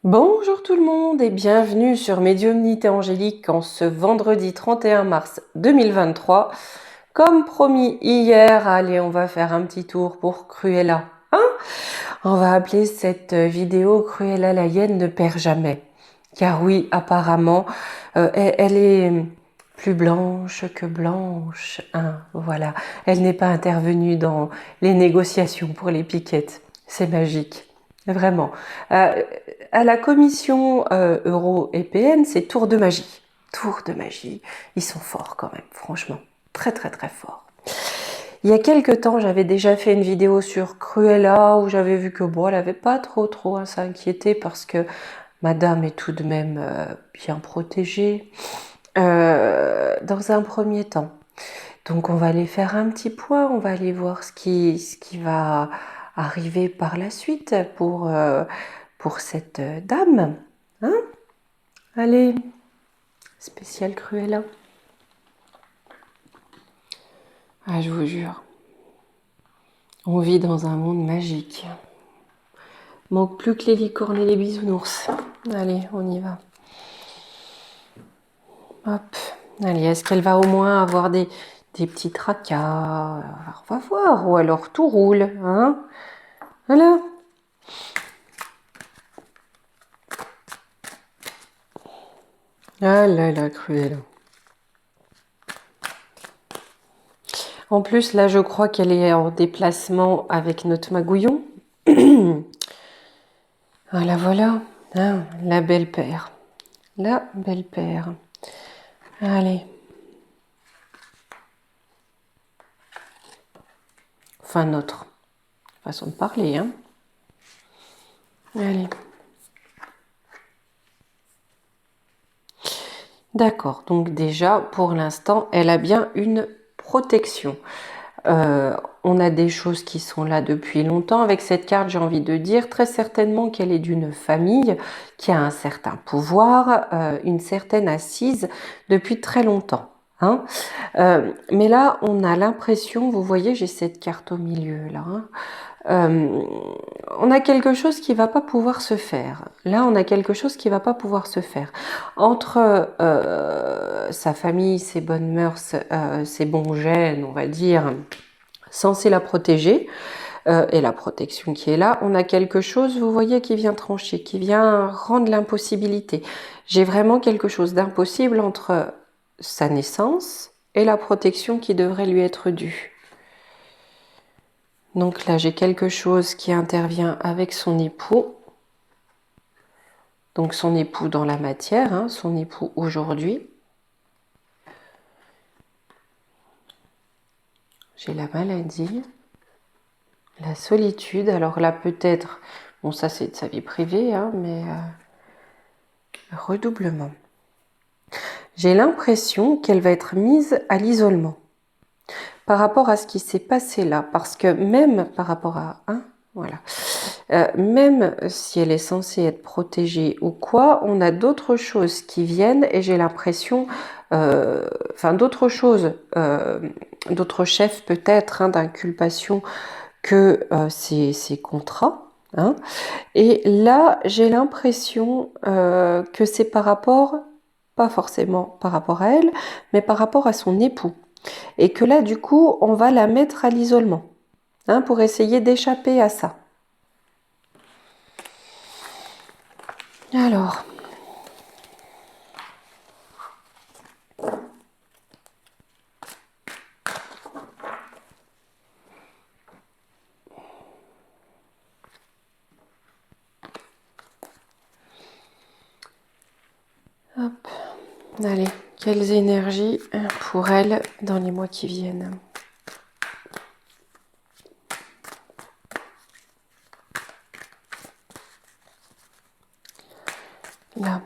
Bonjour tout le monde et bienvenue sur Médiumnité Angélique en ce vendredi 31 mars 2023. Comme promis hier, allez, on va faire un petit tour pour Cruella. On va appeler cette vidéo Cruella la hyène ne perd jamais. Car oui, apparemment, elle est plus blanche que blanche. Voilà, elle n'est pas intervenue dans les négociations pour les piquettes. C'est magique. Vraiment. À la commission euro-épéenne, c'est tour de magie. Tour de magie. Ils sont forts quand même, franchement. Très très très forts. Il y a quelques temps, j'avais déjà fait une vidéo sur Cruella où j'avais vu que bon, elle n'avait pas trop à s'inquiéter parce que Madame est tout de même bien protégée dans un premier temps. Donc on va aller faire un petit point, on va aller voir ce qui va arriver par la suite pour cette dame. Hein? Allez, spécial Cruella. Ah, je vous jure, on vit dans un monde magique. Manque plus que les licornes et les bisounours. Allez, on y va. Hop. Allez, est-ce qu'elle va au moins avoir des petits tracas? Alors, on va voir. Ou alors tout roule. Hein? Voilà. Ah là là, Cruella. En plus, là, je crois qu'elle est en déplacement avec notre magouillon. Voilà, voilà. Hein, la belle-père. La belle-père. Allez. Enfin, notre façon de parler, hein. Allez. D'accord, donc déjà, pour l'instant, elle a bien une protection. On a des choses qui sont là depuis longtemps. Avec cette carte, j'ai envie de dire très certainement qu'elle est d'une famille qui a un certain pouvoir, une certaine assise depuis très longtemps. Hein. Mais là, on a l'impression, vous voyez, j'ai cette carte au milieu là. On a quelque chose qui va pas pouvoir se faire. Là, on a quelque chose qui va pas pouvoir se faire. Entre sa famille, ses bonnes mœurs, ses bons gènes, on va dire, censé la protéger, et la protection qui est là, on a quelque chose, vous voyez, qui vient trancher, qui vient rendre l'impossibilité. J'ai vraiment quelque chose d'impossible entre sa naissance et la protection qui devrait lui être due. Donc là, j'ai quelque chose qui intervient avec son époux. Donc son époux dans la matière, hein, son époux aujourd'hui. J'ai la maladie, la solitude. Alors là, peut-être, bon ça c'est de sa vie privée, hein, mais redoublement. J'ai l'impression qu'elle va être mise à l'isolement par rapport à ce qui s'est passé là. Parce que même par rapport à... voilà. Même si elle est censée être protégée ou quoi, on a d'autres choses qui viennent et j'ai l'impression, d'autres choses, d'autres chefs peut-être, hein, d'inculpation que ces contrats. Hein. Et là, j'ai l'impression que c'est par rapport, pas forcément par rapport à elle, mais par rapport à son époux. Et que là, du coup, on va la mettre à l'isolement, hein, pour essayer d'échapper à ça. Alors, hop, allez, quelles énergies pour elle dans les mois qui viennent. Là.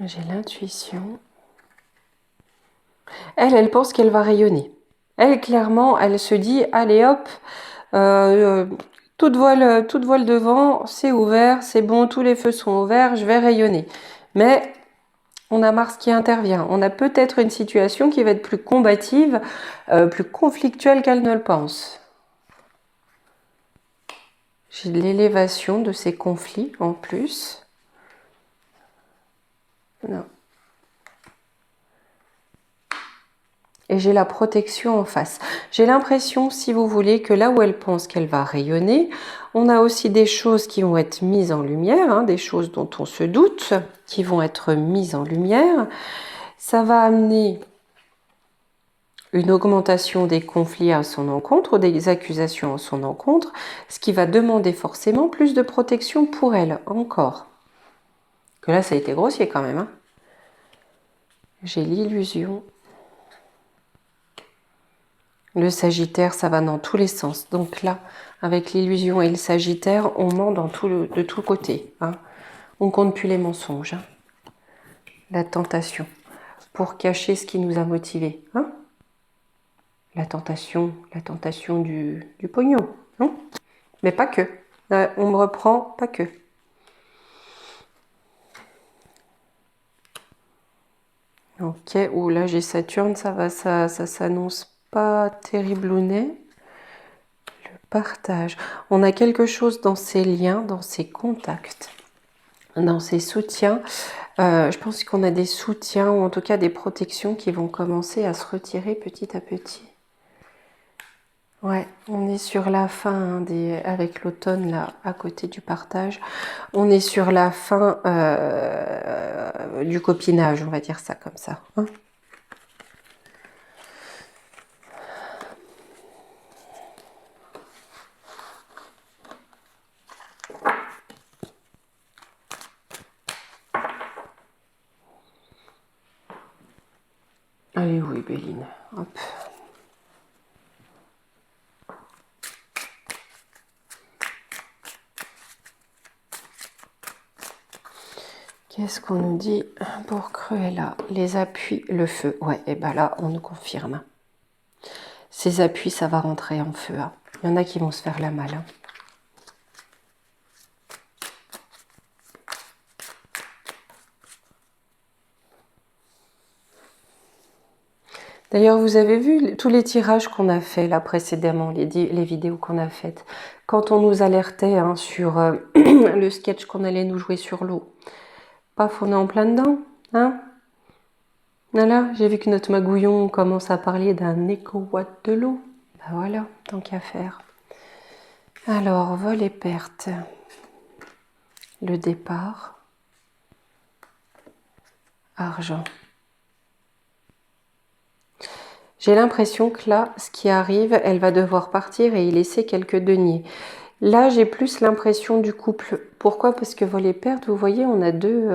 J'ai l'intuition. Elle pense qu'elle va rayonner. Elle, clairement, elle se dit, allez hop, toute voile devant, c'est ouvert, c'est bon, tous les feux sont ouverts, je vais rayonner. Mais On a Mars qui intervient. On a peut-être une situation qui va être plus combative, plus conflictuelle qu'elle ne le pense. J'ai l'élévation de ces conflits en plus. Non. Et j'ai la protection en face. J'ai l'impression, si vous voulez, que là où elle pense qu'elle va rayonner, on a aussi des choses qui vont être mises en lumière, hein, des choses dont on se doute, qui vont être mises en lumière. Ça va amener une augmentation des conflits à son encontre, des accusations à son encontre, ce qui va demander forcément plus de protection pour elle, encore. Que là, ça a été grossier quand même. Hein. J'ai l'illusion. Le Sagittaire, ça va dans tous les sens. Donc là, avec l'illusion et le Sagittaire, on ment de tous côtés. Hein. On compte plus les mensonges. Hein. La tentation. Pour cacher ce qui nous a motivés. Hein. La tentation du pognon. Hein. Mais pas que. On me reprend, pas que. Ok, ou là j'ai Saturne, ça s'annonce pas terriblounet. Le partage. On a quelque chose dans ces liens, dans ces contacts, dans ces soutiens. Je pense qu'on a des soutiens ou en tout cas des protections qui vont commencer à se retirer petit à petit. Ouais, on est sur la fin hein, avec l'automne là à côté du partage. On est sur la fin du copinage, on va dire ça comme ça. Hein. Allez oui Béline, hop. Qu'est-ce qu'on nous dit pour Cruella? Les appuis, le feu. Ouais, et ben là, on nous confirme. Ces appuis, ça va rentrer en feu. Hein. Il y en a qui vont se faire la malle. Hein. D'ailleurs, vous avez vu tous les tirages qu'on a fait là précédemment, les vidéos qu'on a faites, quand on nous alertait hein, sur le sketch qu'on allait nous jouer sur l'eau. Paf, on est en plein dedans, hein. Voilà, j'ai vu que notre magouillon commence à parler d'un éco-watt de l'eau. Ben voilà, tant qu'à faire. Alors, vol et perte. Le départ. Argent. J'ai l'impression que là, ce qui arrive, elle va devoir partir et y laisser quelques deniers. Là, j'ai plus l'impression du couple. Pourquoi? Parce que vol et perte, vous voyez, on a deux...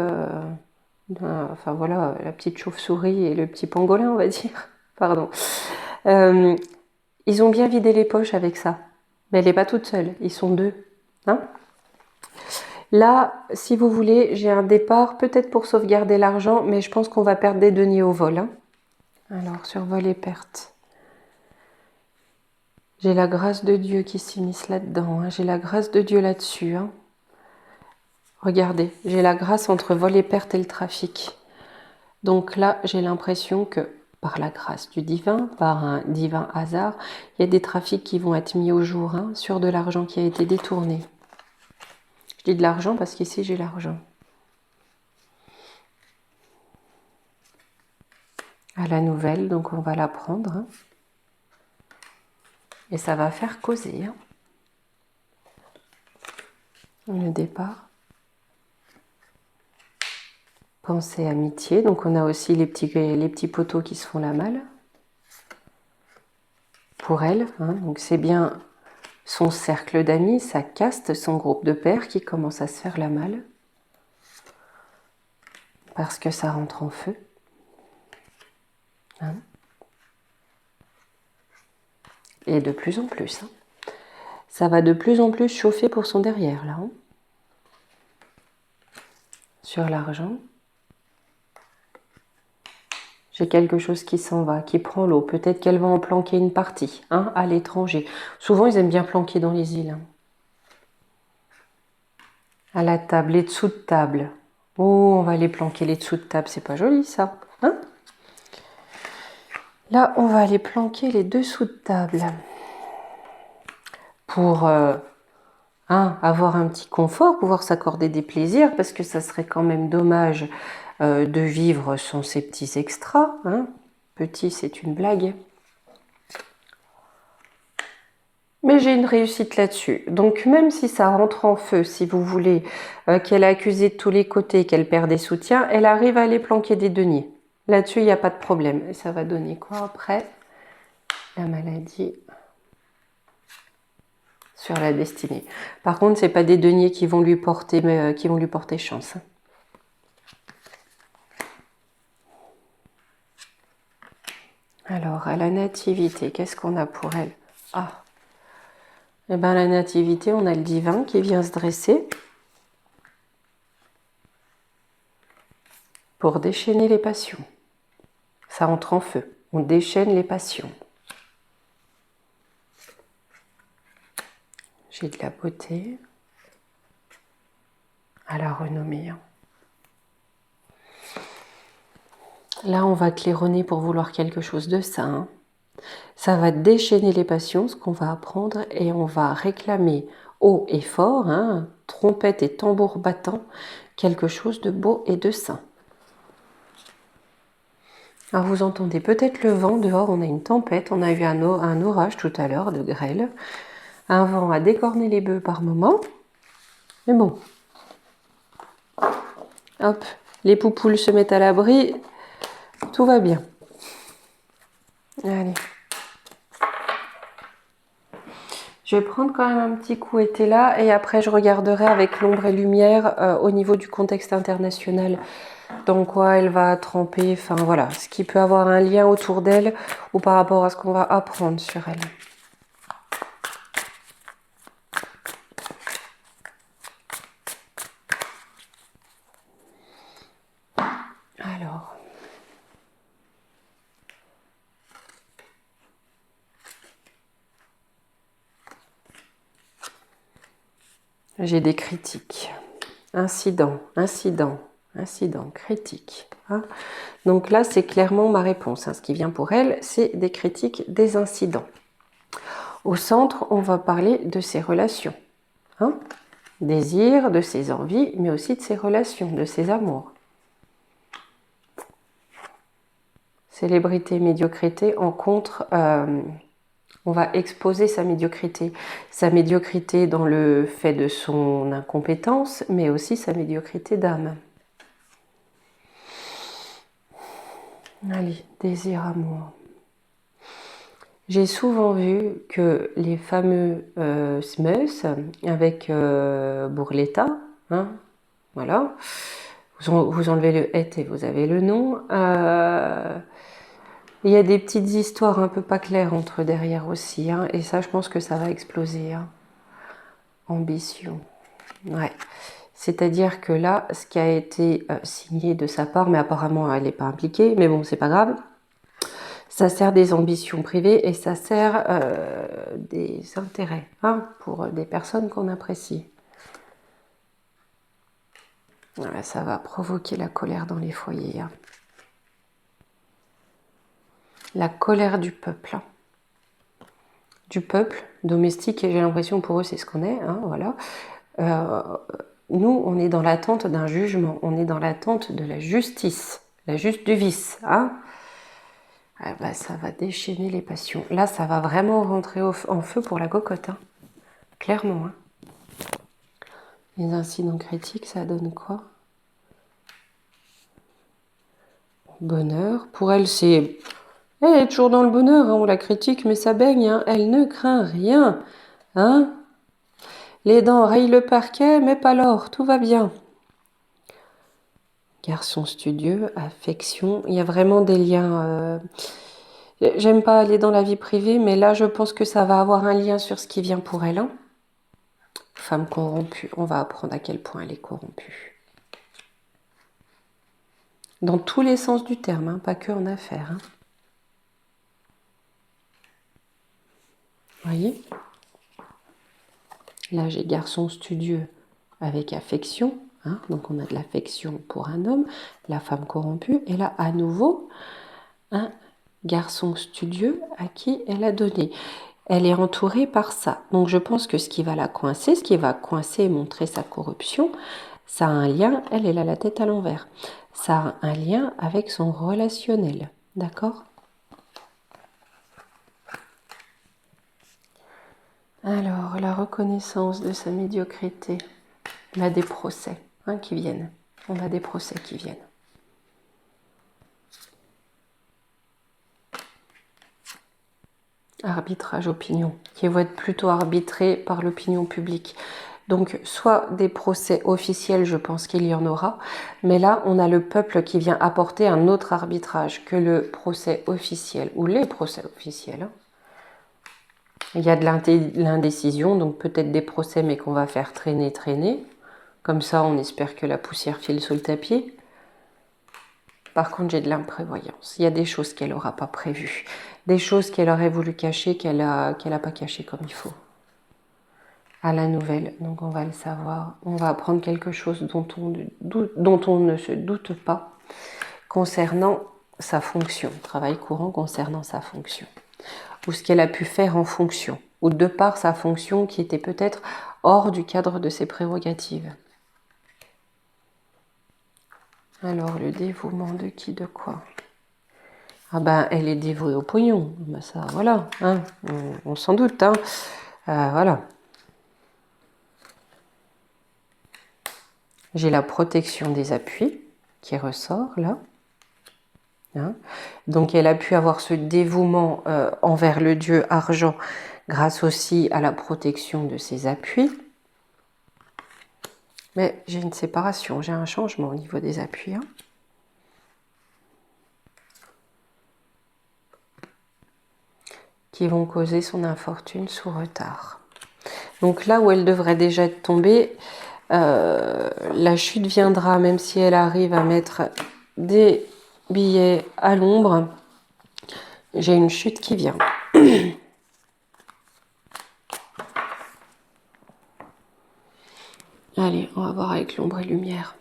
enfin voilà, la petite chauve-souris et le petit pangolin, on va dire. Pardon. Ils ont bien vidé les poches avec ça. Mais elle n'est pas toute seule, ils sont deux. Hein? Là, si vous voulez, j'ai un départ, peut-être pour sauvegarder l'argent, mais je pense qu'on va perdre des deniers au vol. Hein? Alors, sur vol et perte. J'ai la grâce de Dieu qui s'immisce là-dedans. Hein? J'ai la grâce de Dieu là-dessus. Hein? Regardez, j'ai la grâce entre vol et perte et le trafic. Donc là, j'ai l'impression que par la grâce du divin, par un divin hasard, il y a des trafics qui vont être mis au jour hein, sur de l'argent qui a été détourné. Je dis de l'argent parce qu'ici, j'ai l'argent. À la nouvelle, donc on va la prendre. Hein. Et ça va faire causer. Hein. Le départ. Pensée, amitié. Donc on a aussi les petits poteaux qui se font la malle. Pour elle. Hein. Donc c'est bien son cercle d'amis, sa caste, son groupe de pairs qui commence à se faire la malle. Parce que ça rentre en feu. Hein. Et de plus en plus. Hein. Ça va de plus en plus chauffer pour son derrière, là. Hein. Sur l'argent. J'ai quelque chose qui s'en va, qui prend l'eau. Peut-être qu'elle va en planquer une partie, hein, à l'étranger. Souvent, ils aiment bien planquer dans les îles. Hein. À la table, et dessous de table. Oh, on va aller planquer les dessous de table, c'est pas joli ça, hein? Là, on va aller planquer les dessous de table pour avoir un petit confort, pouvoir s'accorder des plaisirs, parce que ça serait quand même dommage de vivre sans ces petits extras, hein. Petit, c'est une blague. Mais j'ai une réussite là-dessus. Donc même si ça rentre en feu, si vous voulez, qu'elle est accusée de tous les côtés, qu'elle perd des soutiens, elle arrive à aller planquer des deniers. Là-dessus, il n'y a pas de problème. Et ça va donner quoi après? La maladie sur la destinée. Par contre, c'est pas des deniers qui vont lui porter, qui vont lui porter chance. Alors, à la nativité, qu'est-ce qu'on a pour elle? Ah, eh bien, la nativité, on a le divin qui vient se dresser pour déchaîner les passions. Ça entre en feu. On déchaîne les passions. J'ai de la beauté à la renommée. Là, on va claironner pour vouloir quelque chose de sain. Ça va déchaîner les passions, ce qu'on va apprendre, et on va réclamer haut et fort, hein, trompette et tambour battant, quelque chose de beau et de sain. Alors vous entendez peut-être le vent dehors, on a une tempête, on a eu un orage tout à l'heure de grêle, un vent à décorner les bœufs par moment, mais bon, hop, les poupoules se mettent à l'abri, tout va bien. Allez. Je vais prendre quand même un petit coup été là et après je regarderai avec l'ombre et lumière au niveau du contexte international dans quoi elle va tremper, enfin voilà, ce qui peut avoir un lien autour d'elle ou par rapport à ce qu'on va apprendre sur elle. Alors, j'ai des critiques. Incident, incident, incident, critique. Hein. Donc là, c'est clairement ma réponse. Hein. Ce qui vient pour elle, c'est des critiques, des incidents. Au centre, on va parler de ses relations. Hein. Désir, de ses envies, mais aussi de ses relations, de ses amours. Célébrité, médiocrité, en contre, on va exposer sa médiocrité. Sa médiocrité dans le fait de son incompétence, mais aussi sa médiocrité d'âme. Allez, désir, amour. J'ai souvent vu que les fameux SMEUS avec Bourletta, hein, voilà, vous enlevez le et vous avez le nom. Il y a des petites histoires un peu pas claires entre derrière aussi, hein, et ça, je pense que ça va exploser. Hein. Ambition, ouais. C'est-à-dire que là, ce qui a été signé de sa part, mais apparemment elle n'est pas impliquée, mais bon, c'est pas grave. Ça sert des ambitions privées et ça sert des intérêts hein, pour des personnes qu'on apprécie. Voilà, ça va provoquer la colère dans les foyers. Hein. La colère du peuple. Hein. Du peuple domestique, et j'ai l'impression pour eux c'est ce qu'on est. Hein, voilà. Nous, on est dans l'attente d'un jugement, on est dans l'attente de la justice, la juste du vice. Hein. Ah bah, ça va déchaîner les passions. Là, ça va vraiment rentrer en feu pour la cocotte. Hein. Clairement. Hein. Les incidents critiques, ça donne quoi? Bonheur. Pour elle, c'est... Elle est toujours dans le bonheur, hein. On la critique, mais ça baigne. Hein. Elle ne craint rien. Hein. Les dents rayent le parquet, mais pas l'or. Tout va bien. Garçon studieux, affection. Il y a vraiment des liens... J'aime pas aller dans la vie privée, mais là, je pense que ça va avoir un lien sur ce qui vient pour elle. Hein. Femme corrompue. On va apprendre à quel point elle est corrompue. Dans tous les sens du terme, hein, pas que en affaires. Hein. Voyez? Là, j'ai garçon studieux avec affection. Hein, donc on a de l'affection pour un homme, la femme corrompue, et là à nouveau un garçon studieux à qui elle a donné. Elle est entourée par ça. Donc je pense que ce qui va la coincer, ce qui va coincer et montrer sa corruption, ça a un lien, elle a la tête à l'envers. Ça a un lien avec son relationnel. D'accord? Alors, la reconnaissance de sa médiocrité. On a des procès qui viennent. On a des procès qui viennent. Arbitrage opinion, qui vont être plutôt arbitrés par l'opinion publique. Donc, soit des procès officiels, je pense qu'il y en aura, mais là, on a le peuple qui vient apporter un autre arbitrage que le procès officiel, ou les procès officiels. Il y a de l'indécision, donc peut-être des procès, mais qu'on va faire traîner. Comme ça, on espère que la poussière file sous le tapis. Par contre, j'ai de l'imprévoyance. Il y a des choses qu'elle n'aura pas prévues. Des choses qu'elle aurait voulu cacher, qu'elle a pas cachées comme il faut. À la nouvelle, donc on va le savoir. On va apprendre quelque chose dont on ne se doute pas concernant sa fonction. Travail courant concernant sa fonction. Ou ce qu'elle a pu faire en fonction. Ou de par sa fonction qui était peut-être hors du cadre de ses prérogatives. Alors, le dévouement de qui, de quoi? Ah ben, elle est dévouée au pognon. Ben ça, voilà, hein, on s'en doute. Hein. Voilà. J'ai la protection des appuis qui ressort là. Hein. Donc, elle a pu avoir ce dévouement envers le dieu argent grâce aussi à la protection de ses appuis. Mais j'ai une séparation, j'ai un changement au niveau des appuis. Hein. Qui vont causer son infortune sous retard. Donc là où elle devrait déjà être tombée, la chute viendra, même si elle arrive à mettre des billets à l'ombre. J'ai une chute qui vient. Allez, on va voir avec l'ombre et lumière.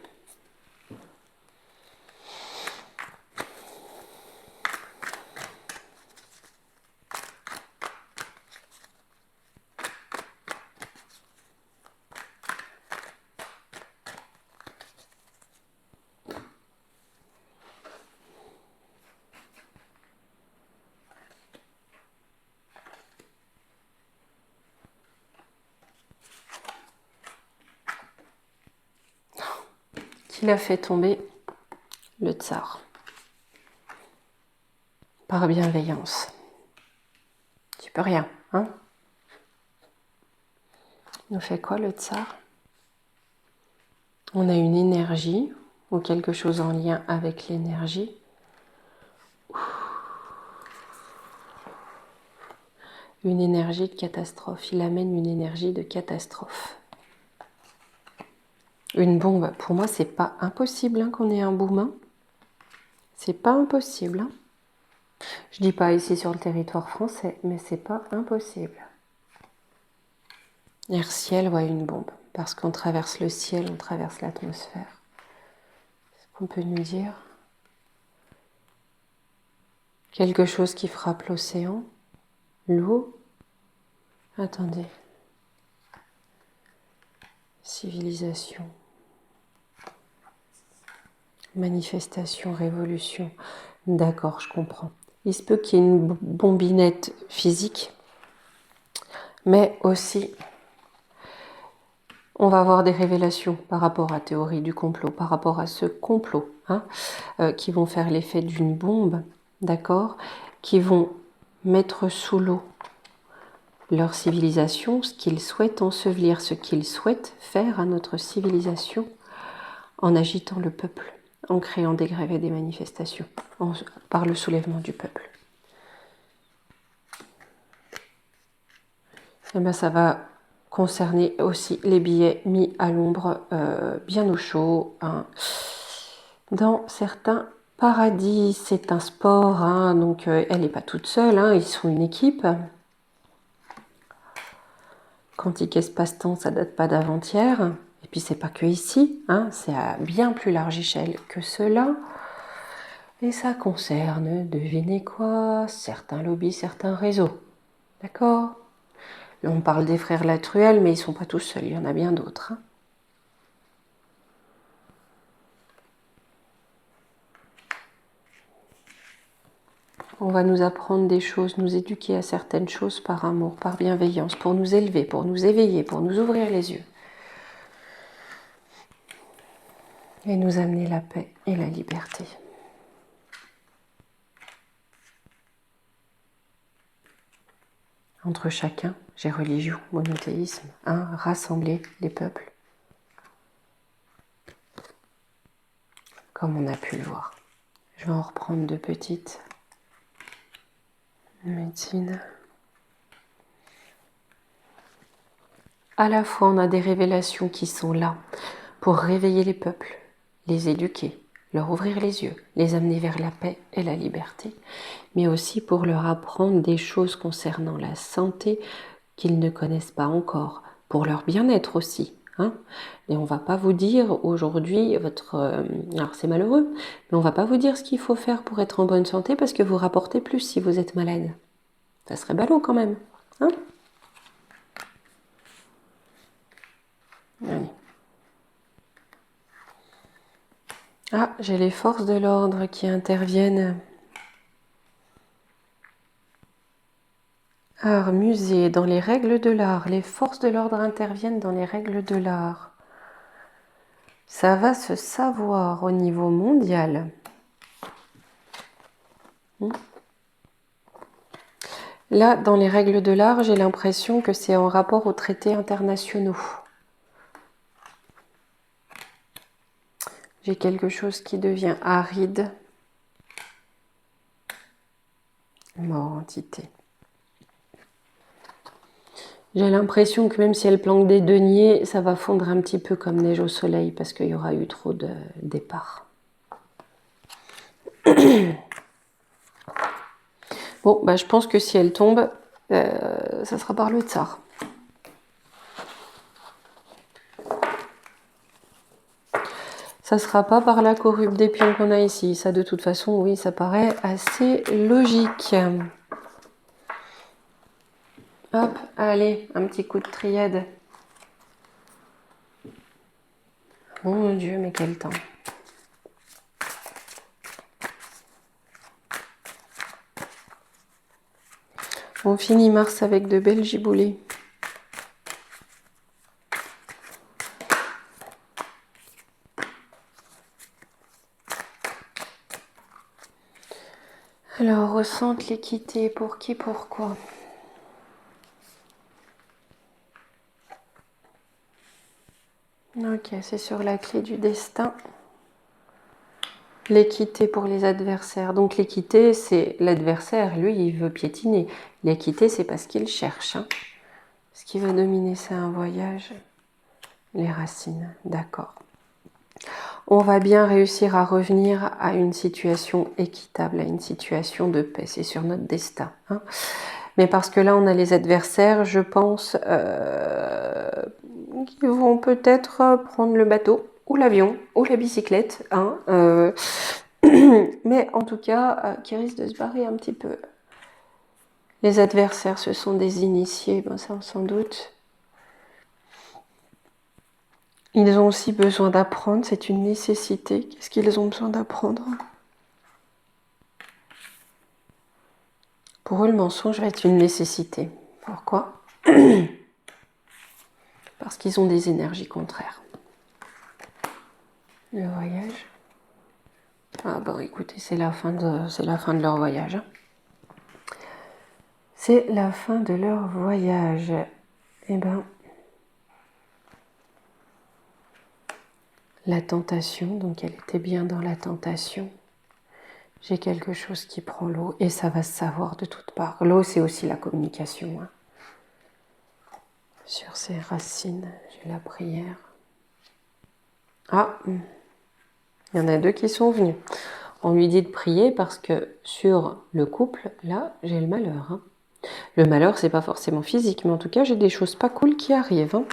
Qui l'a fait tomber? Le tsar. Par bienveillance. Tu peux rien, hein? Il nous fait quoi le tsar? On a une énergie ou quelque chose en lien avec l'énergie. Une énergie de catastrophe. Il amène une énergie de catastrophe. Une bombe, pour moi, c'est pas impossible qu'on ait un boom. Hein. C'est pas impossible. Hein. Je dis pas ici sur le territoire français, mais c'est pas impossible. Air-ciel, ouais, une bombe. Parce qu'on traverse le ciel, on traverse l'atmosphère. Ce qu'on peut nous dire. Quelque chose qui frappe l'océan. L'eau. Attendez. Civilisation. Manifestation, révolution. D'accord, je comprends. Il se peut qu'il y ait une bombinette physique, mais aussi on va avoir des révélations par rapport à la théorie du complot, par rapport à ce complot, qui vont faire l'effet d'une bombe, d'accord, qui vont mettre sous l'eau leur civilisation, ce qu'ils souhaitent ensevelir, ce qu'ils souhaitent faire à notre civilisation en agitant le peuple, en créant des grèves et des manifestations, par le soulèvement du peuple. Et bien ça va concerner aussi les billets mis à l'ombre, bien au chaud, hein. Dans certains paradis. C'est un sport, hein, donc elle n'est pas toute seule, hein, ils sont une équipe. Quantique espace-temps, ça date pas d'avant-hier. Et Puis c'est pas que ici, hein, c'est à bien plus large échelle que cela. Et ça concerne, devinez quoi, certains lobbies, certains réseaux. D'accord? Là, on parle des frères Latruelle, mais ils sont pas tous seuls, il y en a bien d'autres. Hein. On va nous apprendre des choses, nous éduquer à certaines choses par amour, par bienveillance, pour nous élever, pour nous éveiller, pour nous ouvrir les yeux. Et nous amener la paix et la liberté. Entre chacun, j'ai religion, monothéisme, rassembler les peuples, comme on a pu le voir. Je vais en reprendre deux petites. Médecine. À la fois, on a des révélations qui sont là pour réveiller les peuples, les éduquer, leur ouvrir les yeux, les amener vers la paix et la liberté, mais aussi pour leur apprendre des choses concernant la santé qu'ils ne connaissent pas encore, pour leur bien-être aussi. Hein. Et on ne va pas vous dire aujourd'hui, alors c'est malheureux, mais on ne va pas vous dire ce qu'il faut faire pour être en bonne santé parce que vous rapportez plus si vous êtes malade. Ça serait ballot quand même. Hein. Allez. Ah, j'ai les forces de l'ordre qui interviennent. Art, musée, dans les règles de l'art. Les forces de l'ordre interviennent dans les règles de l'art. Ça va se savoir au niveau mondial. Là, dans les règles de l'art, j'ai l'impression que c'est en rapport aux traités internationaux. J'ai quelque chose qui devient aride. Mort, entité. J'ai l'impression que même si elle planque des deniers, ça va fondre un petit peu comme neige au soleil parce qu'il y aura eu trop de départs. Bon, bah, je pense que si elle tombe, ça sera par le tsar. Ça sera pas par la corrupte des pions qu'on a ici. Ça, de toute façon, oui, ça paraît assez logique. Hop, allez, un petit coup de triade. Oh mon Dieu, mais quel temps. On finit Mars avec de belles giboulées. Alors, ressente l'équité. Pour qui, pourquoi? Ok, c'est sur la clé du destin. L'équité pour les adversaires. Donc l'équité, c'est l'adversaire, lui, il veut piétiner. L'équité, c'est parce qu'il cherche. Hein. Ce qui va dominer, c'est un voyage. Les racines, d'accord. On va bien réussir à revenir à une situation équitable, à une situation de paix. C'est sur notre destin. Hein. Mais parce que là, on a les adversaires, je pense, qui vont peut-être prendre le bateau, ou l'avion, ou la bicyclette. Hein, mais en tout cas, qui risquent de se barrer un petit peu. Les adversaires, ce sont des initiés, ben ça, sans doute. Ils ont aussi besoin d'apprendre, c'est une nécessité. Qu'est-ce qu'ils ont besoin d'apprendre? Pour eux, le mensonge va être une nécessité. Pourquoi? Parce qu'ils ont des énergies contraires. Le voyage. Ah bon, écoutez, c'est la fin de leur voyage. Hein. C'est la fin de leur voyage. Eh ben, la tentation, donc elle était bien dans la tentation. J'ai quelque chose qui prend l'eau et ça va se savoir de toutes parts. L'eau, c'est aussi la communication. Hein. Sur ses racines, j'ai la prière. Ah, il y en a deux qui sont venus. On lui dit de prier parce que sur le couple, là, j'ai le malheur. Hein. Le malheur, c'est pas forcément physique, mais en tout cas, j'ai des choses pas cool qui arrivent. Hein.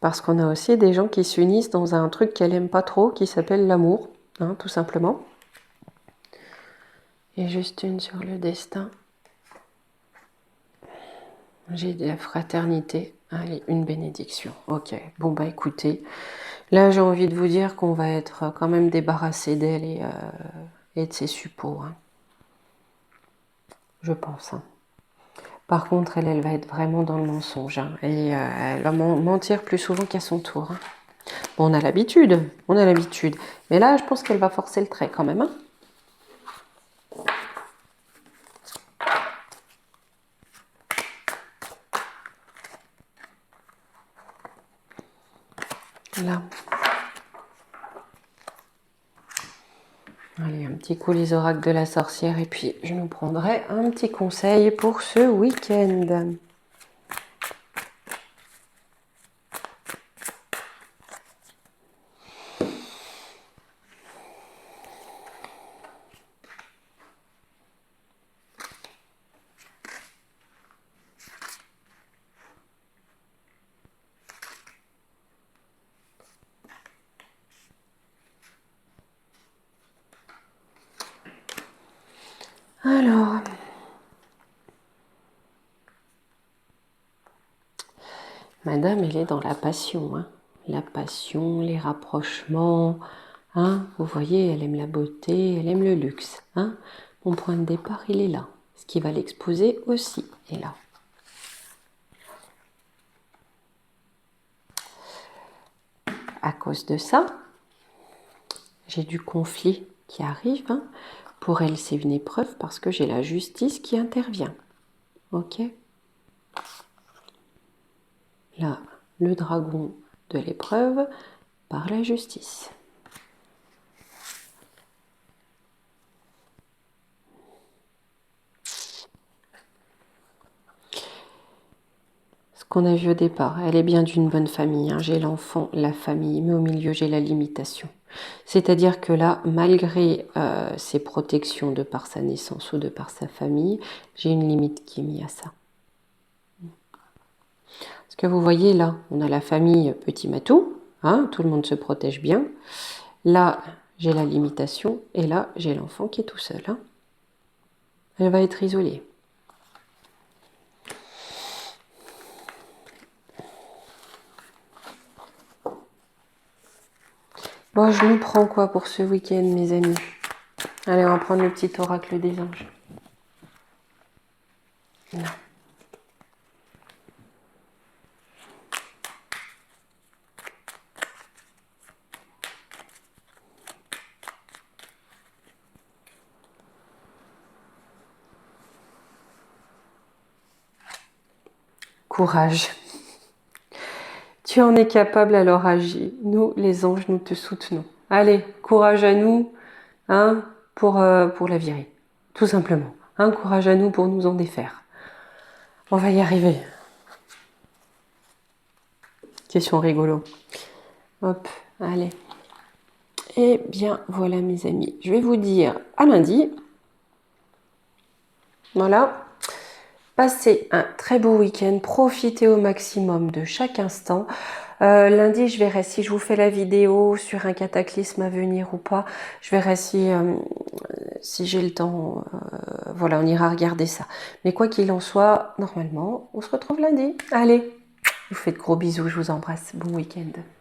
Parce qu'on a aussi des gens qui s'unissent dans un truc qu'elle aime pas trop, qui s'appelle l'amour, hein, tout simplement. Et juste une sur le destin. J'ai de la fraternité. Allez, une bénédiction. Ok, bon bah écoutez, là j'ai envie de vous dire qu'on va être quand même débarrassé d'elle et de ses suppôts. Hein. Je pense. Hein. Par contre, elle va être vraiment dans le mensonge. Hein, et elle va mentir plus souvent qu'à son tour. Hein. Bon, on a l'habitude. Mais là, je pense qu'elle va forcer le trait quand même. Hein. Là. Allez, un petit coup les oracles de la sorcière et puis je nous prendrai un petit conseil pour ce week-end. Alors, madame, elle est dans la passion. Hein. La passion, les rapprochements. Hein. Vous voyez, elle aime la beauté, elle aime le luxe. Hein. Mon point de départ, il est là. Ce qui va l'exposer aussi est là. À cause de ça, j'ai du conflit qui arrive. Hein. Pour elle, c'est une épreuve parce que j'ai la justice qui intervient. Ok ? Là, le dragon de l'épreuve par la justice. Ce qu'on a vu au départ, elle est bien d'une bonne famille. Hein. J'ai l'enfant, la famille, mais au milieu, j'ai la limitation. C'est-à-dire que là, malgré ses protections de par sa naissance ou de par sa famille, j'ai une limite qui est mise à ça. Parce que vous voyez là, on a la famille petit matou, hein, tout le monde se protège bien. Là, j'ai la limitation et là, j'ai l'enfant qui est tout seul. Hein. Elle va être isolée. Bon, je nous prends quoi pour ce week-end, mes amis? Allez, on va prendre le petit oracle des anges. Non. Courage. Tu en es capable, alors agis. Nous, les anges, nous te soutenons. Allez, courage à nous, hein, pour la virer. Tout simplement. Hein, courage à nous pour nous en défaire. On va y arriver. Question rigolo. Hop, allez. Eh bien, voilà mes amis. Je vais vous dire à lundi. Voilà. Passez un très beau week-end. Profitez au maximum de chaque instant. Lundi, je verrai si je vous fais la vidéo sur un cataclysme à venir ou pas. Je verrai si j'ai le temps. Voilà, on ira regarder ça. Mais quoi qu'il en soit, normalement, on se retrouve lundi. Allez, je vous fais de gros bisous, je vous embrasse. Bon week-end.